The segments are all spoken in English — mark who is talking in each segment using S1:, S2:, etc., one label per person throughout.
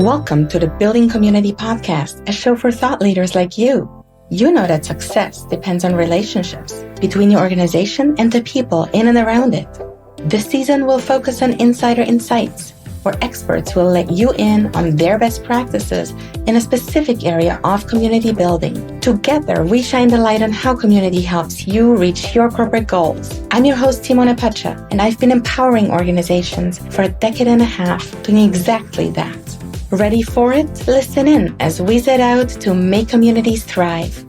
S1: Welcome to the Building Community Podcast, a show for thought leaders like you. You know that success depends on relationships between your organization and the people in and around it. This season will focus on insider insights, where experts will let you in on their best practices in a specific area of community building. Together, we shine the light on how community helps you reach your corporate goals. I'm your host, Simone, and I've been empowering organizations for a decade and a half doing exactly that. Ready for it? Listen in as we set out to make communities thrive.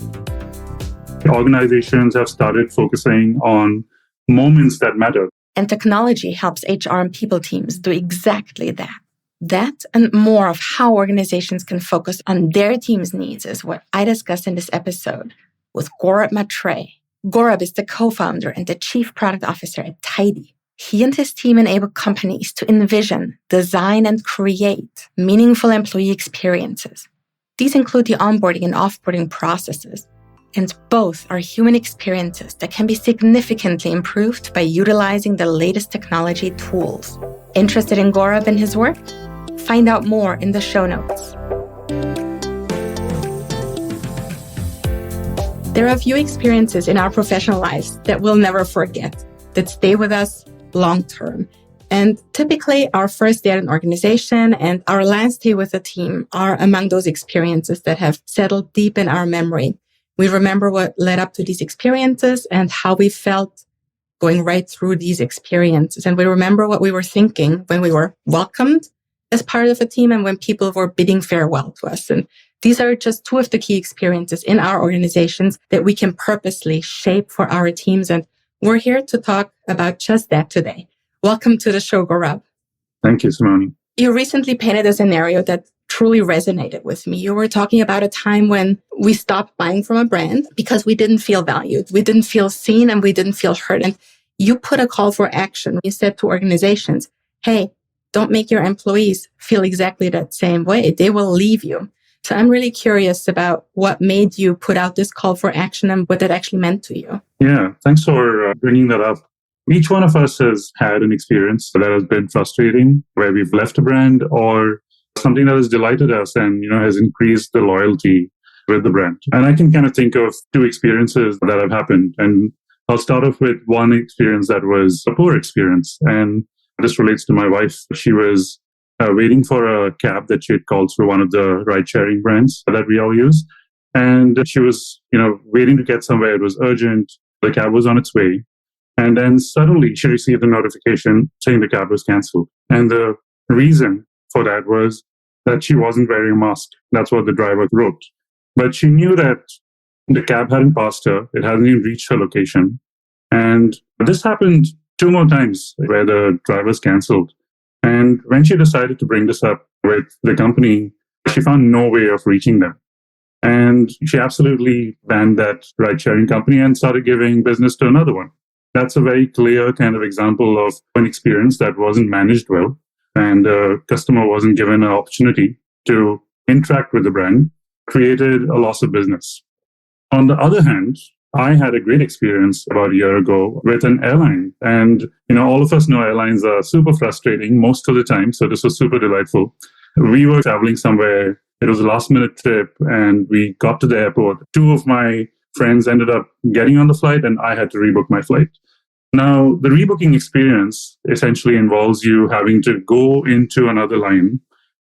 S2: Organizations have started focusing on moments that matter.
S1: And technology helps HR and people teams do exactly that. That and more of how organizations can focus on their team's needs is what I discuss in this episode with Gaurabh Mathure. Gaurabh is the co-founder and the chief product officer at Tydy. He and his team enable companies to envision, design, and create meaningful employee experiences. These include the onboarding and offboarding processes, and both are human experiences that can be significantly improved by utilizing the latest technology tools. Interested in Gaurabh and his work? Find out more in the show notes. There are a few experiences in our professional lives that we'll never forget, that stay with us long term. And typically our first day at an organization and our last day with a team are among those experiences that have settled deep in our memory. We remember what led up to these experiences and how we felt going right through these experiences. And we remember what we were thinking when we were welcomed as part of a team and when people were bidding farewell to us. And these are just two of the key experiences in our organizations that we can purposely shape for our teams. And we're here to talk about just that today. Welcome to the show, Gaurabh.
S2: Thank you, Simone.
S1: You recently painted a scenario that truly resonated with me. You were talking about a time when we stopped buying from a brand because we didn't feel valued, we didn't feel seen, and we didn't feel heard. And you put a call for action. You said to organizations, hey, don't make your employees feel exactly that same way. They will leave you. So I'm really curious about what made you put out this call for action and what that actually meant to you.
S2: Yeah, thanks for bringing that up. Each one of us has had an experience that has been frustrating, where we've left a brand or something that has delighted us and, has increased the loyalty with the brand. And I can kind of think of two experiences that have happened. And I'll start off with one experience that was a poor experience. And this relates to my wife. She was waiting for a cab that she had called through one of the ride-sharing brands that we all use. And she was, waiting to get somewhere. It was urgent. The cab was on its way. And then suddenly she received a notification saying the cab was canceled. And the reason for that was that she wasn't wearing a mask. That's what the driver wrote. But she knew that the cab hadn't passed her. It hadn't even reached her location. And this happened 2 more times where the drivers canceled. And when she decided to bring this up with the company, she found no way of reaching them. And she absolutely banned that ride-sharing company and started giving business to another one. That's a very clear kind of example of an experience that wasn't managed well, and the customer wasn't given an opportunity to interact with the brand, created a loss of business. On the other hand, I had a great experience about a year ago with an airline. And, all of us know airlines are super frustrating most of the time. So this was super delightful. We were traveling somewhere. It was a last minute trip and we got to the airport. 2 of my friends ended up getting on the flight and I had to rebook my flight. Now, the rebooking experience essentially involves you having to go into another line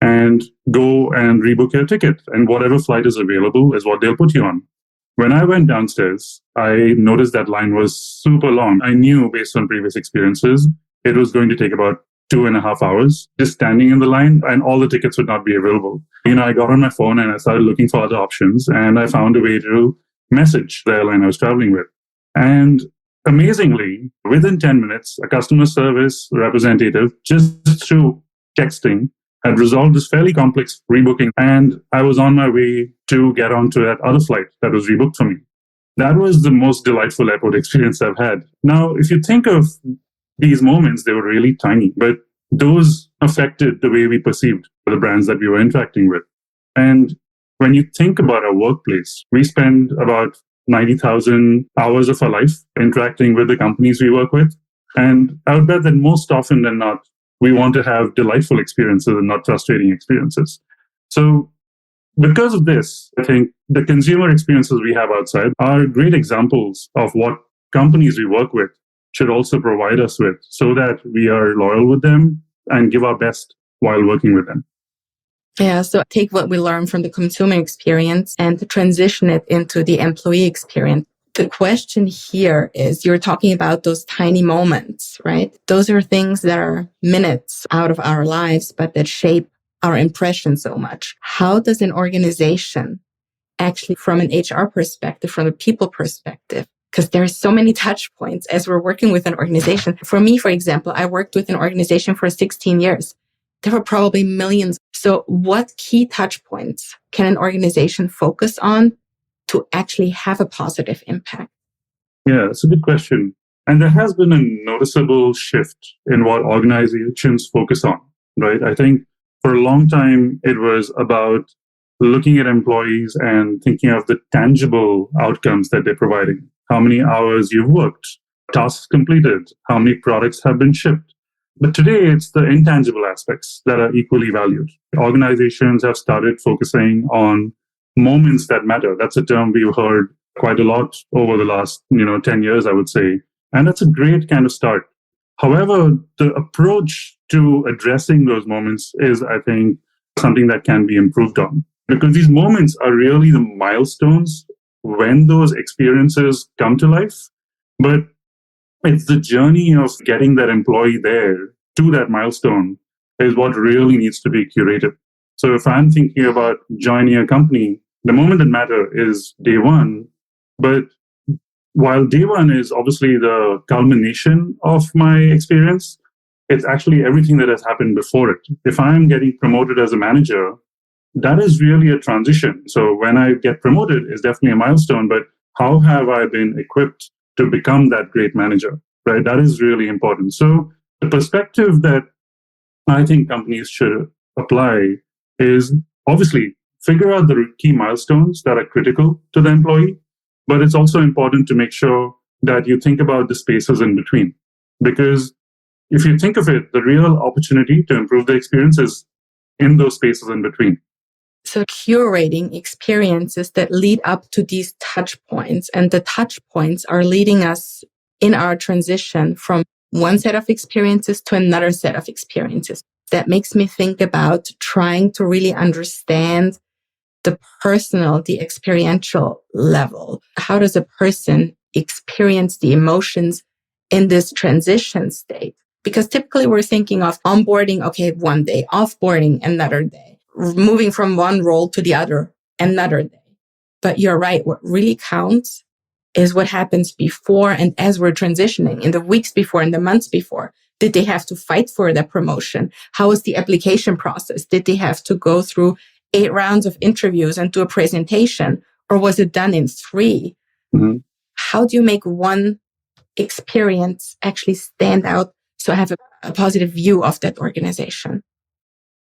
S2: and go and rebook your ticket. And whatever flight is available is what they'll put you on. When I went downstairs, I noticed that line was super long. I knew based on previous experiences, it was going to take about 2.5 hours just standing in the line and all the tickets would not be available. I got on my phone and I started looking for other options and I found a way to message the airline I was traveling with. And amazingly, within 10 minutes, a customer service representative just through texting had resolved this fairly complex rebooking, and I was on my way to get onto that other flight that was rebooked for me. That was the most delightful airport experience I've had. Now, if you think of these moments, they were really tiny, but those affected the way we perceived the brands that we were interacting with. And when you think about our workplace, we spend about 90,000 hours of our life interacting with the companies we work with. And I would bet that most often than not, we want to have delightful experiences and not frustrating experiences. So because of this, I think the consumer experiences we have outside are great examples of what companies we work with should also provide us with so that we are loyal with them and give our best while working with them.
S1: Yeah, so take what we learned from the consumer experience and transition it into the employee experience. The question here is, you're talking about those tiny moments, right? Those are things that are minutes out of our lives, but that shape our impression so much. How does an organization actually, from an HR perspective, from a people perspective, because there are so many touch points as we're working with an organization. For me, for example, I worked with an organization for 16 years. There were probably millions. So what key touch points can an organization focus on to actually have a positive impact?
S2: Yeah, that's a good question. And there has been a noticeable shift in what organizations focus on, right? I think for a long time, it was about looking at employees and thinking of the tangible outcomes that they're providing. How many hours you've worked, tasks completed, how many products have been shipped. But today, it's the intangible aspects that are equally valued. Organizations have started focusing on moments that matter. That's a term we've heard quite a lot over the last 10 years, I would say. And that's a great kind of start. However, the approach to addressing those moments is, I think, something that can be improved on. Because these moments are really the milestones when those experiences come to life. But it's the journey of getting that employee there to that milestone is what really needs to be curated. So if I'm thinking about joining a company, the moment that matters is day one. But while day one is obviously the culmination of my experience, it's actually everything that has happened before it. If I'm getting promoted as a manager, that is really a transition. So when I get promoted is definitely a milestone, but how have I been equipped to become that great manager, right? That is really important. So the perspective that I think companies should apply is obviously figure out the key milestones that are critical to the employee, but it's also important to make sure that you think about the spaces in between. Because if you think of it, the real opportunity to improve the experience is in those spaces in between.
S1: So curating experiences that lead up to these touch points, and the touch points are leading us in our transition from one set of experiences to another set of experiences. That makes me think about trying to really understand the personal, the experiential level. How does a person experience the emotions in this transition state? Because typically we're thinking of onboarding, okay, one day, offboarding another day, moving from one role to the other another day. But you're right, what really counts is what happens before and as we're transitioning, in the weeks before, in the months before. Did they have to fight for that promotion? How was the application process? Did they have to go through 8 rounds of interviews and do a presentation? Or was it done in 3? Mm-hmm. How do you make one experience actually stand out so I have a positive view of that organization?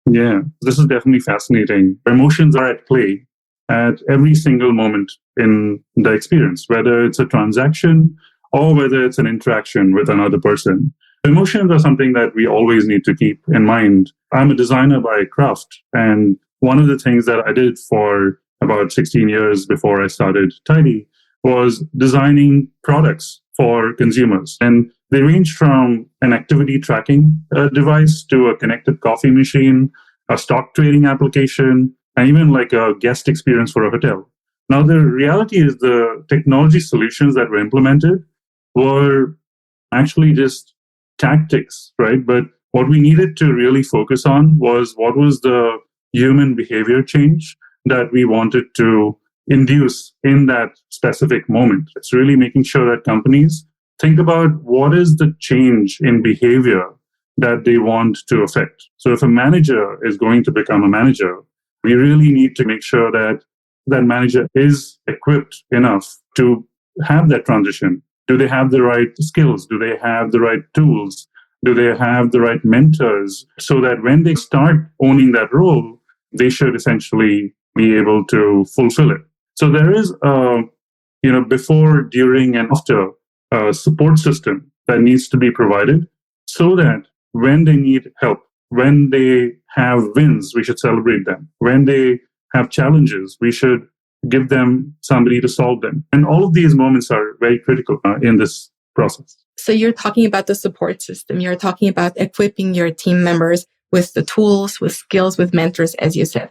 S2: Yeah, this is definitely fascinating. Emotions are at play at every single moment in the experience, whether it's a transaction or whether it's an interaction with another person. Emotions are something that we always need to keep in mind. I'm a designer by craft, and one of the things that I did for about 16 years before I started Tydy was designing products for consumers. And they range from an activity tracking device to a connected coffee machine, a stock trading application, and even like a guest experience for a hotel. Now, the reality is the technology solutions that were implemented were actually just tactics, right? But what we needed to really focus on was what was the human behavior change that we wanted to induce in that specific moment. It's really making sure that companies think about what is the change in behavior that they want to affect. So if a manager is going to become a manager, we really need to make sure that that manager is equipped enough to have that transition. Do they have the right skills? Do they have the right tools? Do they have the right mentors? So that when they start owning that role, they should essentially be able to fulfill it. So there is a, before, during, and after support system that needs to be provided so that when they need help, when they have wins, we should celebrate them. When they have challenges, we should give them somebody to solve them. And all of these moments are very critical in this process.
S1: So you're talking about the support system. You're talking about equipping your team members with the tools, with skills, with mentors, as you said.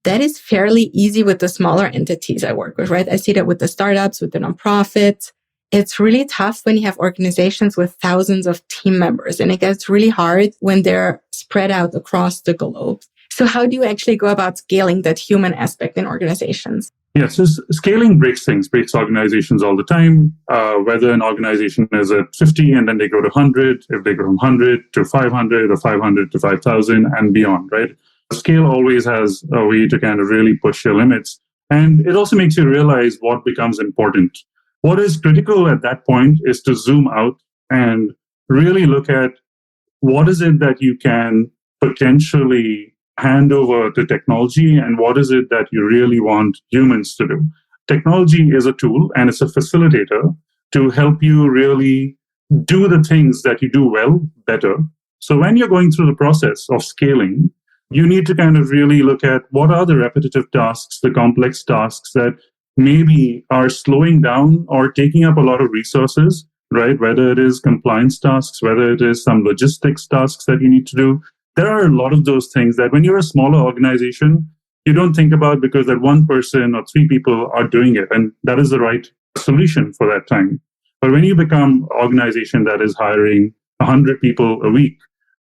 S1: That is fairly easy with the smaller entities I work with, right? I see that with the startups, with the nonprofits. It's really tough when you have organizations with thousands of team members, and it gets really hard when they're spread out across the globe. So how do you actually go about scaling that human aspect in organizations?
S2: Yeah, so scaling breaks organizations all the time, whether an organization is at 50 and then they go to 100, if they go from 100 to 500 or 500 to 5,000 and beyond, right? Scale always has a way to kind of really push your limits. And it also makes you realize what becomes important. What is critical at that point is to zoom out and really look at what is it that you can potentially hand over to technology and what is it that you really want humans to do. Technology is a tool and it's a facilitator to help you really do the things that you do well better. So when you're going through the process of scaling, you need to kind of really look at what are the repetitive tasks, the complex tasks that maybe are slowing down or taking up a lot of resources, right? Whether it is compliance tasks, whether it is some logistics tasks that you need to do. There are a lot of those things that when you're a smaller organization, you don't think about because that one person or three people are doing it. And that is the right solution for that time. But when you become an organization that is hiring 100 people a week,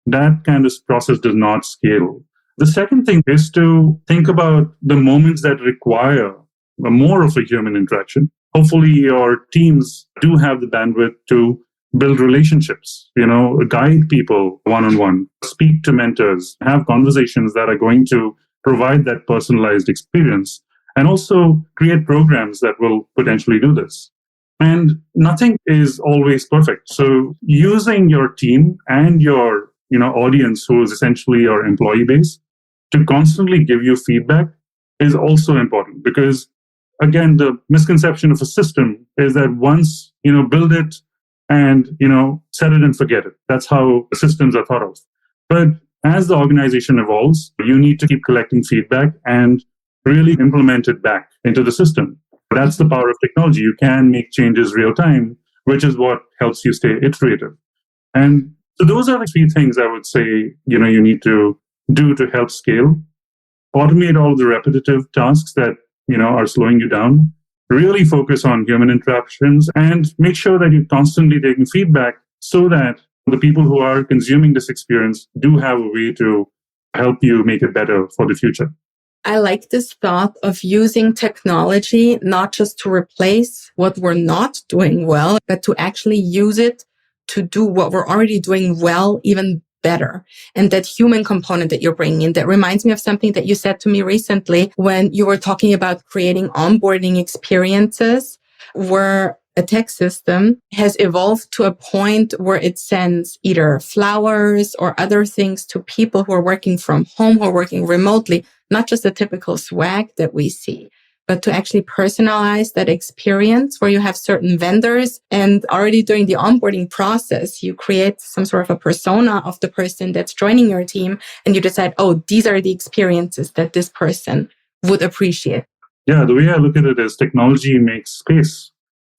S2: that kind of process does not scale. The second thing is to think about the moments that require more of a human interaction. Hopefully your teams do have the bandwidth to build relationships, guide people one-on-one, speak to mentors, have conversations that are going to provide that personalized experience, and also create programs that will potentially do this. And nothing is always perfect. So using your team and your audience, who is essentially your employee base, to constantly give you feedback is also important, because again, the misconception of a system is that once build it and set it and forget it. That's how systems are thought of. But as the organization evolves, you need to keep collecting feedback and really implement it back into the system. That's the power of technology. You can make changes real time, which is what helps you stay iterative. And so those are the three things I would say you need to do to help scale. Automate all the repetitive tasks that are slowing you down. Really focus on human interactions and make sure that you're constantly taking feedback so that the people who are consuming this experience do have a way to help you make it better for the future.
S1: I like this thought of using technology not just to replace what we're not doing well, but to actually use it to do what we're already doing well even better. And that human component that you're bringing in, that reminds me of something that you said to me recently when you were talking about creating onboarding experiences where a tech system has evolved to a point where it sends either flowers or other things to people who are working from home, who are working remotely, not just the typical swag that we see, but to actually personalize that experience where you have certain vendors and already during the onboarding process, you create some sort of a persona of the person that's joining your team and you decide, oh, these are the experiences that this person would appreciate.
S2: Yeah, the way I look at it is technology makes space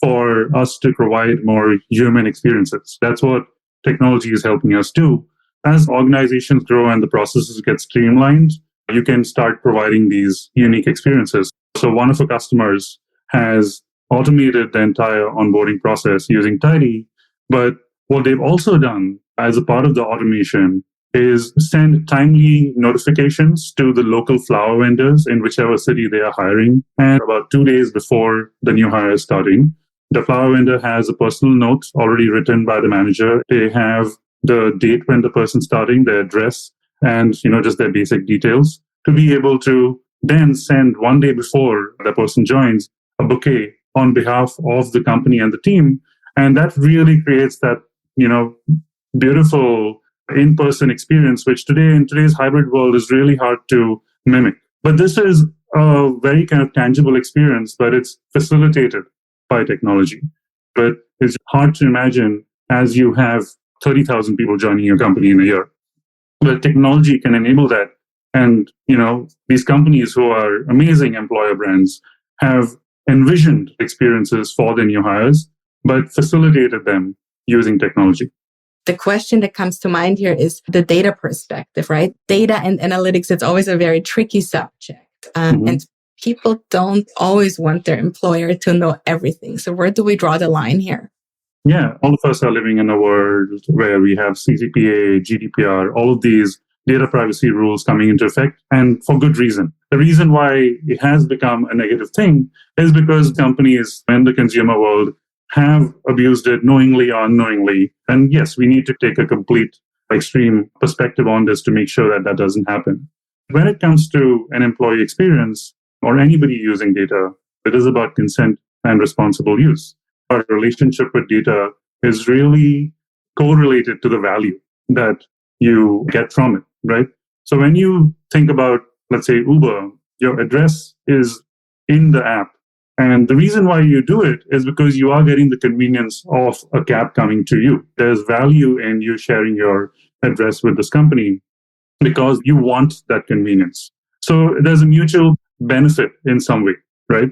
S2: for us to provide more human experiences. That's what technology is helping us do. As organizations grow and the processes get streamlined, you can start providing these unique experiences. So one of our customers has automated the entire onboarding process using Tydy. But what they've also done as a part of the automation is send timely notifications to the local flower vendors in whichever city they are hiring. And about 2 days before the new hire is starting, the flower vendor has a personal note already written by the manager. They have the date when the person's starting, their address, and just their basic details to be able to then send 1 day before the person joins a bouquet on behalf of the company and the team. And that really creates that, beautiful in-person experience, which today in today's hybrid world is really hard to mimic. But this is a very kind of tangible experience, but it's facilitated by technology. But it's hard to imagine as you have 30,000 people joining your company in a year. But technology can enable that. And, these companies who are amazing employer brands have envisioned experiences for their new hires, but facilitated them using technology.
S1: The question that comes to mind here is the data perspective, right? Data and analytics, it's always a very tricky subject. And people don't always want their employer to know everything. So where do we draw the line here?
S2: Yeah, all of us are living in a world where we have CCPA, GDPR, all of these data privacy rules coming into effect, and for good reason. The reason why it has become a negative thing is because companies in the consumer world have abused it knowingly or unknowingly. And yes, we need to take a complete extreme perspective on this to make sure that that doesn't happen. When it comes to an employee experience or anybody using data, it is about consent and responsible use. Our relationship with data is really correlated to the value that you get from it, right? So when you think about, let's say, Uber, your address is in the app. And the reason why you do it is because you are getting the convenience of a cab coming to you. There's value in you sharing your address with this company because you want that convenience. So there's a mutual benefit in some way, right?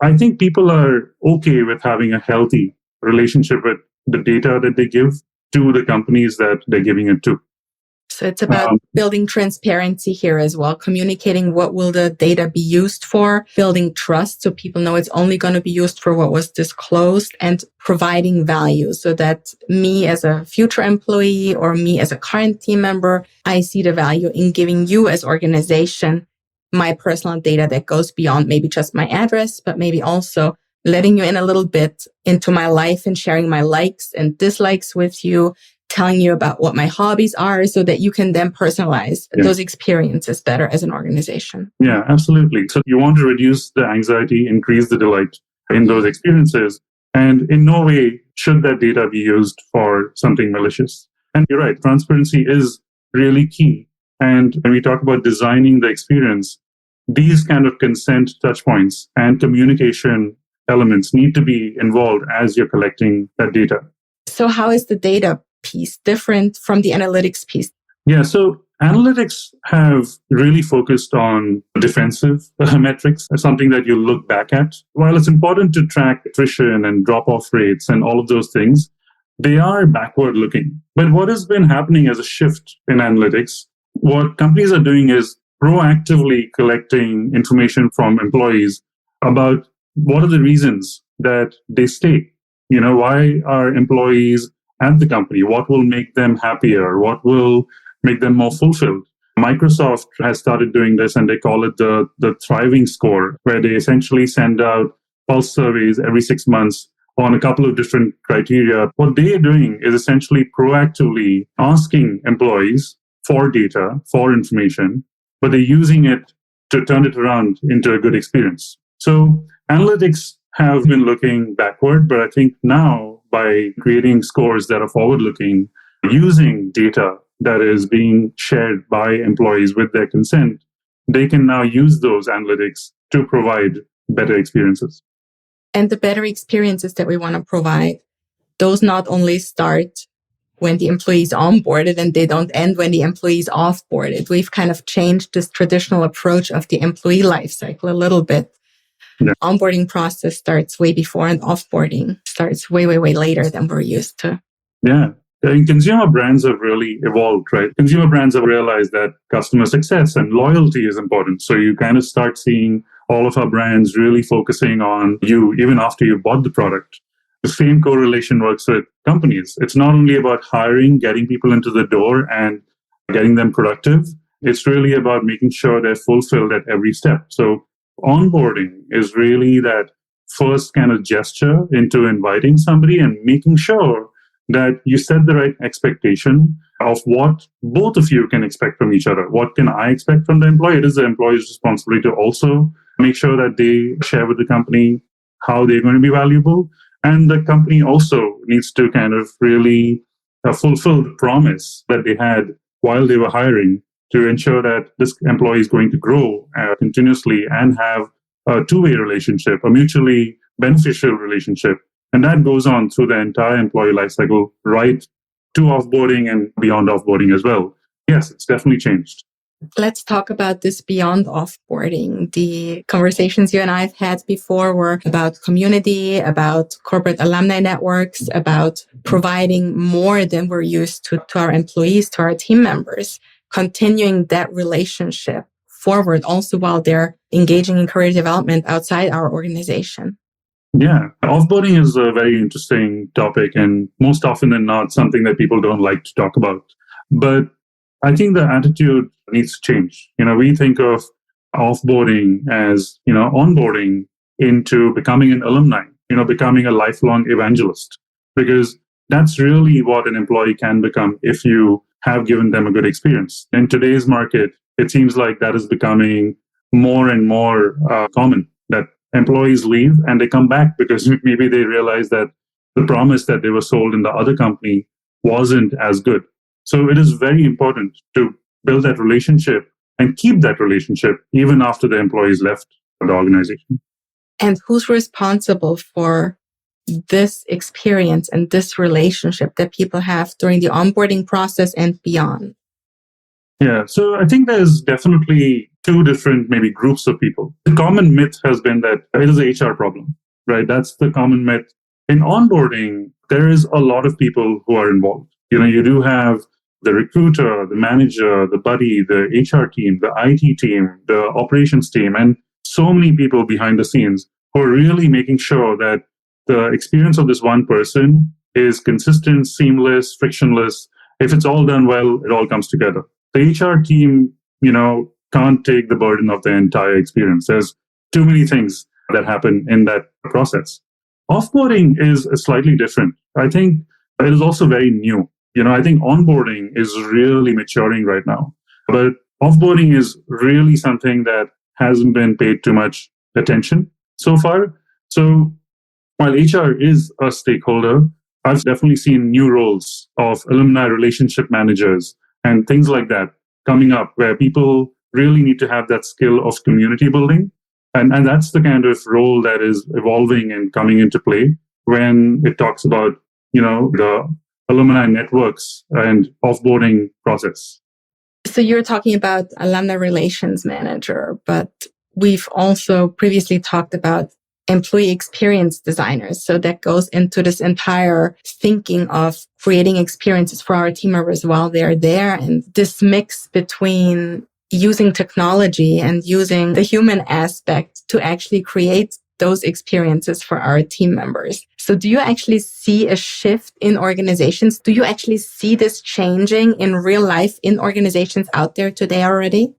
S2: I think people are okay with having a healthy relationship with the data that they give to the companies that they're giving it to.
S1: So it's about building transparency here as well, communicating what will the data be used for, building trust so people know it's only going to be used for what was disclosed, and providing value so that me as a future employee or me as a current team member, I see the value in giving you as organization my personal data that goes beyond maybe just my address, but maybe also letting you in a little bit into my life and sharing my likes and dislikes with you, telling you about what my hobbies are so that you can then personalize those experiences better as an organization.
S2: Yeah, absolutely. So you want to reduce the anxiety, increase the delight in those experiences. And in no way should that data be used for something malicious. And you're right, transparency is really key. And when we talk about designing the experience, these kind of consent touch points and communication elements need to be involved as you're collecting that data.
S1: So how is the data piece different from the analytics piece?
S2: Yeah, so analytics have really focused on defensive metrics, something that you look back at. While it's important to track attrition and drop-off rates and all of those things, they are backward looking. But what has been happening as a shift in analytics, what companies are doing is proactively collecting information from employees about what are the reasons that they stay. Why are employees at the company? What will make them happier? What will make them more fulfilled? Microsoft has started doing this, and they call it the Thriving Score, where they essentially send out pulse surveys every 6 months on a couple of different criteria. What they are doing is essentially proactively asking employees for data, for information, but they're using it to turn it around into a good experience. So analytics have been looking backward, but I think now by creating scores that are forward-looking, using data that is being shared by employees with their consent, they can now use those analytics to provide better experiences.
S1: And the better experiences that we want to provide, those not only start when the employee is onboarded and they don't end when the employee is offboarded. We've kind of changed this traditional approach of the employee lifecycle a little bit. Yeah. Onboarding process starts way before and offboarding starts way, way, way later than we're used to.
S2: Yeah. And consumer brands have really evolved, right? Consumer brands have realized that customer success and loyalty is important. So you kind of start seeing all of our brands really focusing on you even after you bought the product. The same correlation works with companies. It's not only about hiring, getting people into the door and getting them productive. It's really about making sure they're fulfilled at every step. So onboarding is really that first kind of gesture into inviting somebody and making sure that you set the right expectation of what both of you can expect from each other. What can I expect from the employee? It is the employee's responsibility to also make sure that they share with the company how they're going to be valuable. And the company also needs to kind of really fulfill the promise that they had while they were hiring to ensure that this employee is going to grow continuously and have a two-way relationship, a mutually beneficial relationship. And that goes on through the entire employee lifecycle, right to offboarding and beyond offboarding as well. Yes, it's definitely changed.
S1: Let's talk about this beyond offboarding. The conversations you and I have had before were about community, about corporate alumni networks, about providing more than we're used to our employees, to our team members, continuing that relationship forward also while they're engaging in career development outside our organization.
S2: Yeah, offboarding is a very interesting topic and most often than not something that people don't like to talk about. But I think the attitude needs to change. We think of offboarding as, onboarding into becoming an alumni, becoming a lifelong evangelist, because that's really what an employee can become if you have given them a good experience. In today's market, it seems like that is becoming more and more common, that employees leave and they come back because maybe they realize that the promise that they were sold in the other company wasn't as good. So it is very important to build that relationship and keep that relationship even after the employees left the organization.
S1: And who's responsible for this experience and this relationship that people have during the onboarding process and beyond?
S2: Yeah, so I think there's definitely two different maybe groups of people. The common myth has been that it is an HR problem, right? That's the common myth. In onboarding, there is a lot of people who are involved. You do have the recruiter, the manager, the buddy, the HR team, the IT team, the operations team, and so many people behind the scenes who are really making sure that the experience of this one person is consistent, seamless, frictionless. If it's all done well, it all comes together. The HR team, can't take the burden of the entire experience. There's too many things that happen in that process. Offboarding is slightly different. I think it is also very new. I think onboarding is really maturing right now, but offboarding is really something that hasn't been paid too much attention so far. So while HR is a stakeholder, I've definitely seen new roles of alumni relationship managers and things like that coming up where people really need to have that skill of community building. And that's the kind of role that is evolving and coming into play when it talks about, the alumni networks and offboarding process.
S1: So you're talking about alumni relations manager, but we've also previously talked about employee experience designers. So that goes into this entire thinking of creating experiences for our team members while they're there. And this mix between using technology and using the human aspect to actually create those experiences for our team members. So do you actually see a shift in organizations? Do you actually see this changing in real life in organizations out there today already?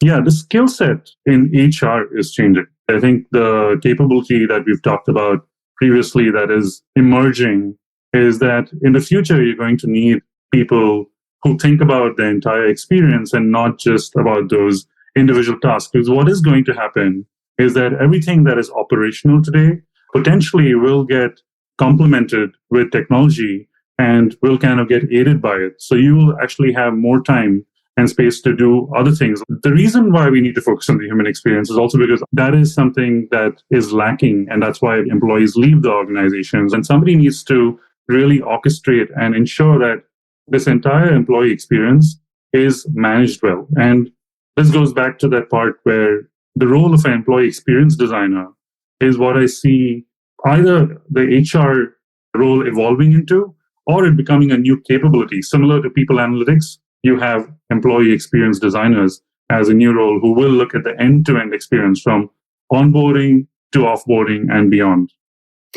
S2: Yeah, the skill set in HR is changing. I think the capability that we've talked about previously that is emerging is that in the future, you're going to need people who think about the entire experience and not just about those individual tasks. Because what is going to happen is that everything that is operational today potentially will get complemented with technology and will kind of get aided by it. So you will actually have more time and space to do other things. The reason why we need to focus on the human experience is also because that is something that is lacking, and that's why employees leave the organizations. And somebody needs to really orchestrate and ensure that this entire employee experience is managed well. And this goes back to that part where the role of an employee experience designer is what I see either the HR role evolving into or it becoming a new capability. Similar to people analytics, you have employee experience designers as a new role who will look at the end-to-end experience from onboarding to offboarding and beyond.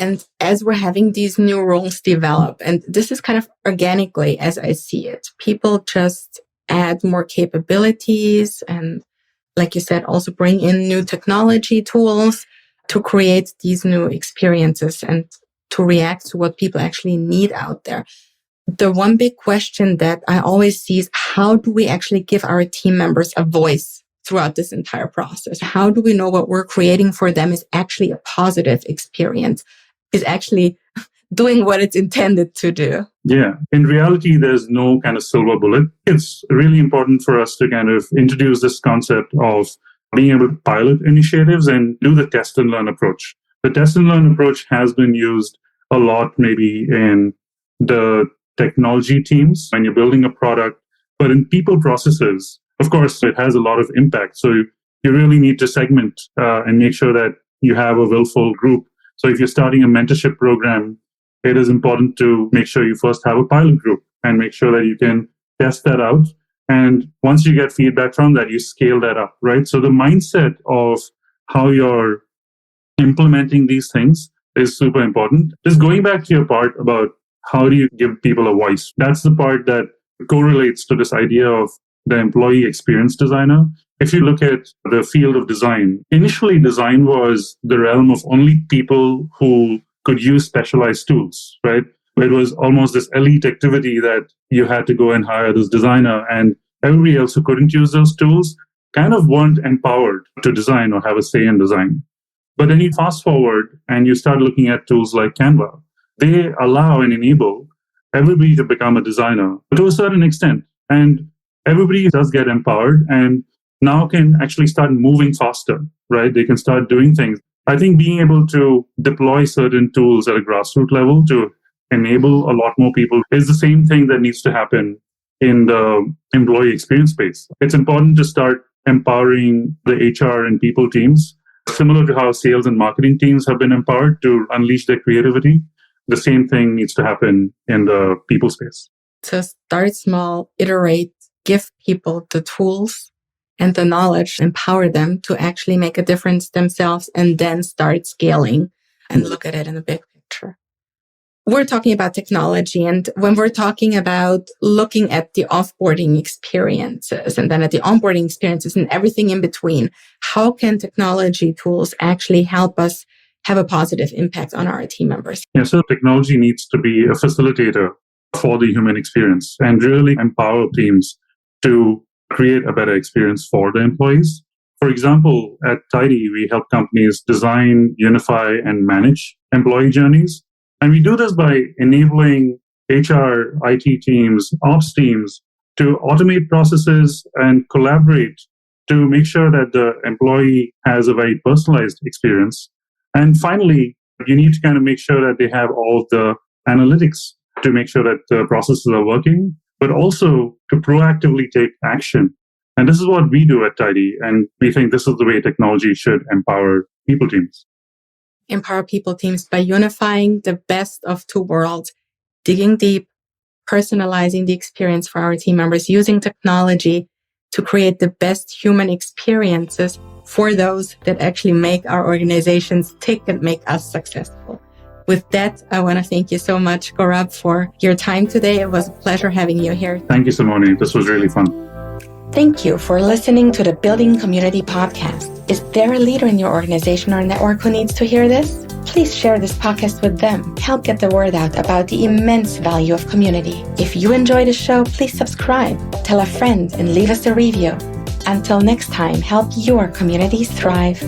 S1: And as we're having these new roles develop, and this is kind of organically as I see it, people just add more capabilities and, like you said, also bring in new technology tools to create these new experiences and to react to what people actually need out there. The one big question that I always see is how do we actually give our team members a voice throughout this entire process? How do we know what we're creating for them is actually a positive experience, is actually doing what it's intended to do?
S2: Yeah. In reality, there's no kind of silver bullet. It's really important for us to kind of introduce this concept of being able to pilot initiatives and do the test and learn approach. The test and learn approach has been used a lot maybe in the technology teams when you're building a product But in people processes, of course, it has a lot of impact. So you really need to segment and make sure that you have a willful group. So if you're starting a mentorship program, it is important to make sure you first have a pilot group and make sure that you can test that out. And once you get feedback from that, you scale that up, right? So the mindset of how you're implementing these things is super important. Just going back to your part about how do you give people a voice? That's the part that correlates to this idea of the employee experience designer. If you look at the field of design, initially design was the realm of only people who could use specialized tools, right? It was almost this elite activity that you had to go and hire this designer, and everybody else who couldn't use those tools kind of weren't empowered to design or have a say in design. But then you fast forward and you start looking at tools like Canva. They allow and enable everybody to become a designer to a certain extent. And everybody does get empowered and now can actually start moving faster, right? They can start doing things. I think being able to deploy certain tools at a grassroots level to enable a lot more people is the same thing that needs to happen in the employee experience space. It's important to start empowering the HR and people teams, similar to how sales and marketing teams have been empowered to unleash their creativity. The same thing needs to happen in the people space.
S1: To start small, iterate, give people the tools and the knowledge, empower them to actually make a difference themselves, and then start scaling and look at it in the big picture. We're talking about technology, and when we're talking about looking at the offboarding experiences and then at the onboarding experiences and everything in between, how can technology tools actually help us have a positive impact on our team members?
S2: Yeah, so technology needs to be a facilitator for the human experience and really empower teams to create a better experience for the employees. For example, at Tydy, we help companies design, unify, and manage employee journeys. And we do this by enabling HR, IT teams, ops teams to automate processes and collaborate to make sure that the employee has a very personalized experience. And finally, you need to kind of make sure that they have all the analytics to make sure that the processes are working, but also to proactively take action. And this is what we do at Tydy. And we think this is the way technology should empower people teams.
S1: Empower people teams by unifying the best of two worlds, digging deep, personalizing the experience for our team members, using technology to create the best human experiences for those that actually make our organizations tick and make us successful. With that, I want to thank you so much, Gaurabh, for your time today. It was a pleasure having you here.
S2: Thank you, Simone. This was really fun.
S1: Thank you for listening to the Building Community podcast. Is there a leader in your organization or network who needs to hear this? Please share this podcast with them. Help get the word out about the immense value of community. If you enjoy the show, please subscribe, tell a friend, and leave us a review. Until next time, help your communities thrive.